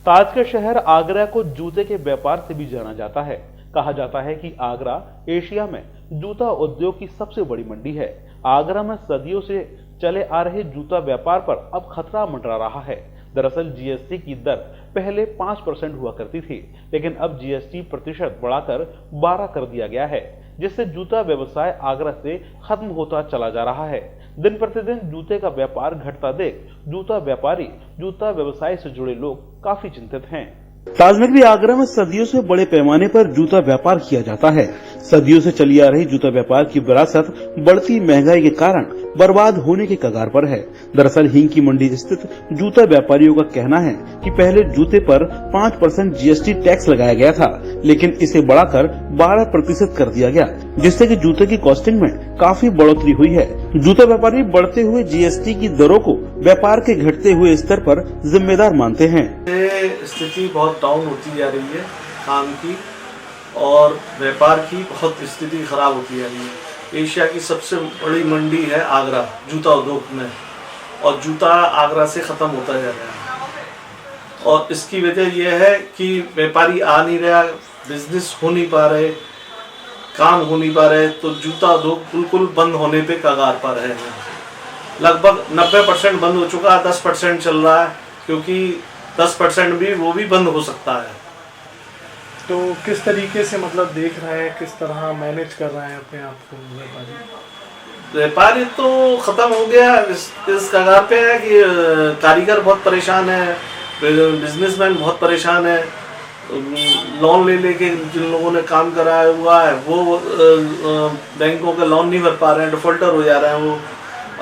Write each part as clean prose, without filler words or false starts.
ताज का शहर आगरा को जूते के व्यापार से भी जाना जाता है। कहा जाता है कि आगरा एशिया में जूता उद्योग की सबसे बड़ी मंडी है। आगरा में सदियों से चले आ रहे जूता व्यापार पर अब खतरा मंडरा रहा है। दरअसल जीएसटी की दर पहले 5% हुआ करती थी, लेकिन अब जीएसटी प्रतिशत बढ़ाकर 12 कर दिया गया है, जिससे जूता व्यवसाय आगरा से खत्म होता चला जा रहा है। दिन प्रतिदिन जूते का व्यापार घटता देख जूता व्यापारी, जूता व्यवसाय से जुड़े लोग काफी चिंतित हैं। ताजनगरी आगरा में सदियों से बड़े पैमाने पर जूता व्यापार किया जाता है। सदियों से चली आ रही जूता व्यापार की विरासत बढ़ती महंगाई के कारण बर्बाद होने के कगार पर है। दरअसल हिंग की मंडी स्थित जूता व्यापारियों का कहना है कि पहले जूते पर 5% जीएसटी टैक्स लगाया गया था, लेकिन इसे बढ़ाकर 12% कर दिया गया, जिससे कि जूते की कॉस्टिंग में काफी बढ़ोतरी हुई है। जूता व्यापारी बढ़ते हुए जीएसटी की दरों को व्यापार के घटते हुए स्तर पर जिम्मेदार मानते हैं। स्थिति बहुत डाउन होती जा रही है काम की, और व्यापार की बहुत स्थिति खराब होती जा रही है। एशिया की सबसे बड़ी मंडी है आगरा जूता उद्योग में, और जूता आगरा से ख़त्म होता जा रहा है। और इसकी वजह यह है कि व्यापारी आ नहीं रहा, बिजनेस हो नहीं पा रहे, काम हो नहीं पा रहे, तो जूता उद्योग बिल्कुल बंद होने पे कगार पर है। लगभग 90% बंद हो चुका है, 10% चल रहा है, क्योंकि 10% भी वो भी बंद हो सकता है। तो किस तरीके से मतलब देख रहे हैं, किस तरह मैनेज कर रहे हैं अपने आप को व्यापारी? व्यापारी तो खत्म हो गया, इस कगार पे है कि कारीगर बहुत परेशान है, बिजनेसमैन बहुत परेशान है। लोन ले लेके जिन लोगों ने काम कराया हुआ है वो बैंकों का लोन नहीं भर पा रहे हैं, डिफॉल्टर हो जा रहे हैं, वो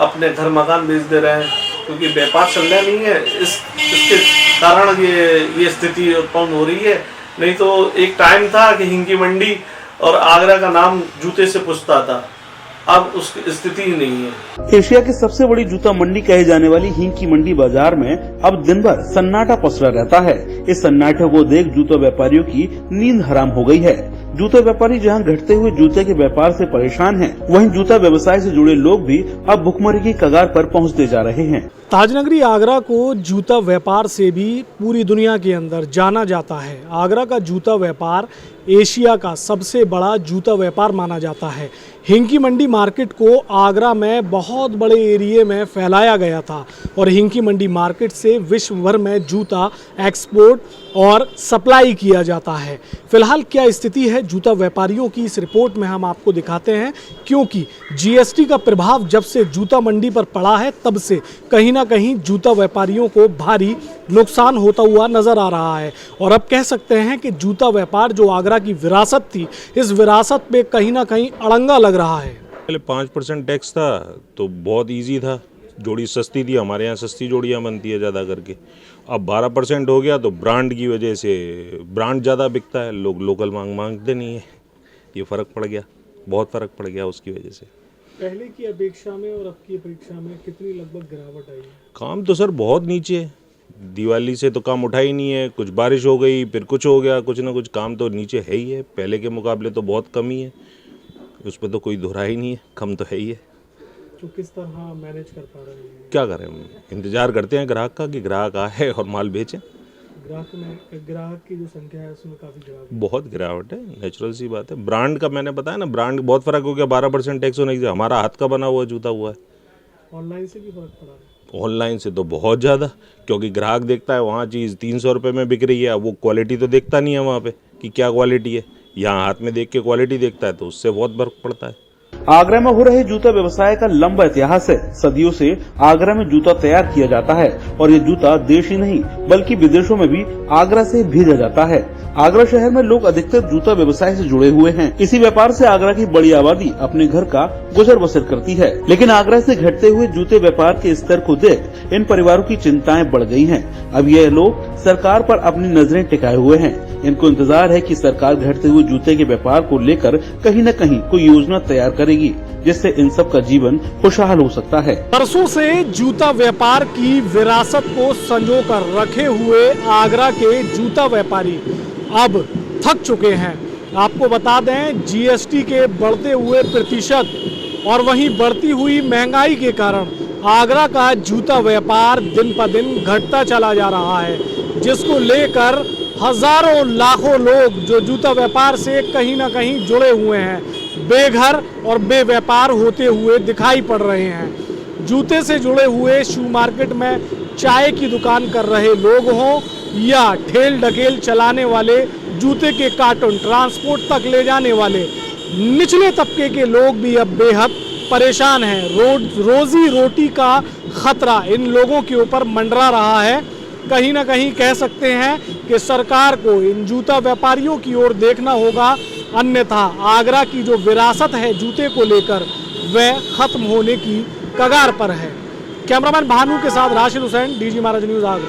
अपने घर मकान बेच दे रहे हैं, क्योंकि व्यापार चल रहा नहीं है। इसके कारण ये स्थिति उत्पन्न हो रही है। नहीं तो एक टाइम था कि हिंग की मंडी और आगरा का नाम जूते से पूछता था, अब उसकी स्थिति ही नहीं है। एशिया की सबसे बड़ी जूता मंडी कहे जाने वाली हिंग की मंडी बाजार में अब दिन भर सन्नाटा पसरा रहता है। इस सन्नाटे को देख जूता व्यापारियों की नींद हराम हो गई है। जूता व्यापारी जहां घटते हुए जूते के व्यापार से परेशान हैं, वहीं जूता व्यवसाय से जुड़े लोग भी अब भुखमरी की कगार पर पहुंचते जा रहे हैं। ताजनगरी आगरा को जूता व्यापार से भी पूरी दुनिया के अंदर जाना जाता है। आगरा का जूता व्यापार एशिया का सबसे बड़ा जूता व्यापार माना जाता है। हिंग की मंडी मार्केट को आगरा में बहुत बड़े एरिया में फैलाया गया था, और हिंग की मंडी मार्केट से विश्व भर में जूता एक्सपोर्ट और सप्लाई किया जाता है। फिलहाल क्या स्थिति है जूता व्यापारियों की, इस रिपोर्ट में हम आपको दिखाते हैं, क्योंकि जीएसटी का प्रभाव जब से जूता मंडी पर पड़ा है तब से कहीं ना कहीं जूता व्यापारियों को भारी नुकसान होता हुआ नजर आ रहा है। और अब कह सकते हैं कि जूता व्यापार जो आगरा की विरासत थी, इस विरासत पे कहीं ना कहीं अड़ंगा लग रहा है। पहले 5% टैक्स था तो बहुत इजी था, जोड़ी सस्ती थी, हमारे यहाँ सस्ती जोड़ियाँ बनती है ज़्यादा करके। अब 12% हो गया तो ब्रांड की वजह से ब्रांड ज़्यादा बिकता है, लोग लोकल मांगते नहीं है। ये फ़र्क पड़ गया, बहुत फ़र्क पड़ गया उसकी वजह से। पहले की अपेक्षा में और अब की अपेक्षा में कितनी लगभग गिरावट आई है? काम तो सर बहुत नीचे है, दिवाली से तो काम उठा ही नहीं है। कुछ बारिश हो गई, फिर कुछ हो गया, कुछ ना कुछ काम तो नीचे है ही है। पहले के मुकाबले तो बहुत कम ही है, उस पर तो कोई दोहरा ही नहीं है, कम तो है ही है। तो किस तरह मैनेज कर पा रहे हैं? क्या करें, हम इंतज़ार करते हैं ग्राहक का कि ग्राहक आए और माल बेचें। ग्राहक की जो संख्या है उसमें काफ़ी गिरावट, बहुत गिरावट है, नेचुरल सी बात है। ब्रांड का मैंने बताया ना, ब्रांड बहुत फ़र्क हो गया। 12% टैक्स होने से हमारा हाथ का बना हुआ जूता हुआ है। ऑनलाइन से भी फर्क पड़ा है? ऑनलाइन से तो बहुत ज़्यादा, क्योंकि ग्राहक देखता है वहाँ चीज़ 300 रुपये में बिक रही है, वो क्वालिटी तो देखता नहीं है वहाँ पे कि क्या क्वालिटी है। यहाँ हाथ में देख के क्वालिटी देखता है, तो उससे बहुत फर्क पड़ता है। आगरा में हो रहे जूता व्यवसाय का लंबा इतिहास है। सदियों से आगरा में जूता तैयार किया जाता है, और ये जूता देश ही नहीं बल्कि विदेशों में भी आगरा से भेजा जाता है। आगरा शहर में लोग अधिकतर जूता व्यवसाय से जुड़े हुए हैं। इसी व्यापार से आगरा की बड़ी आबादी अपने घर का गुजर बसर करती है, लेकिन आगरा से घटते हुए जूते व्यापार के स्तर को देख इन परिवारों की चिंताएं बढ़ गई हैं। अब ये लोग सरकार पर अपनी नजरें टिकाए हुए हैं। इनको इंतजार है कि सरकार घटते हुए जूते के व्यापार को लेकर कहीं न कहीं कोई योजना तैयार करेगी, जिससे इन सब का जीवन खुशहाल हो सकता है। बरसों से जूता व्यापार की विरासत को संजो कर रखे हुए आगरा के जूता व्यापारी अब थक चुके हैं। आपको बता दें, जीएसटी के बढ़ते हुए प्रतिशत और वहीं बढ़ती हुई महंगाई के कारण आगरा का जूता व्यापार दिन पर दिन घटता चला जा रहा है। जिसको लेकर हजारों लाखों लोग जो जूता व्यापार से कहीं ना कहीं जुड़े हुए हैं, बेघर और बेव्यापार होते हुए दिखाई पड़ रहे हैं। जूते से जुड़े हुए शू मार्केट में चाय की दुकान कर रहे लोग हों या ठेल ढकेल चलाने वाले, जूते के कार्टून ट्रांसपोर्ट तक ले जाने वाले, निचले तबके के लोग भी अब बेहद परेशान हैं। रोजी रोटी का खतरा इन लोगों के ऊपर मंडरा रहा है। कहीं ना कहीं कह सकते हैं कि सरकार को इन जूता व्यापारियों की ओर देखना होगा, अन्यथा आगरा की जो विरासत है जूते को लेकर वह खत्म होने की कगार पर है। कैमरामैन भानु के साथ राशिद हुसैन, डीजी महाराज न्यूज़, आगरा।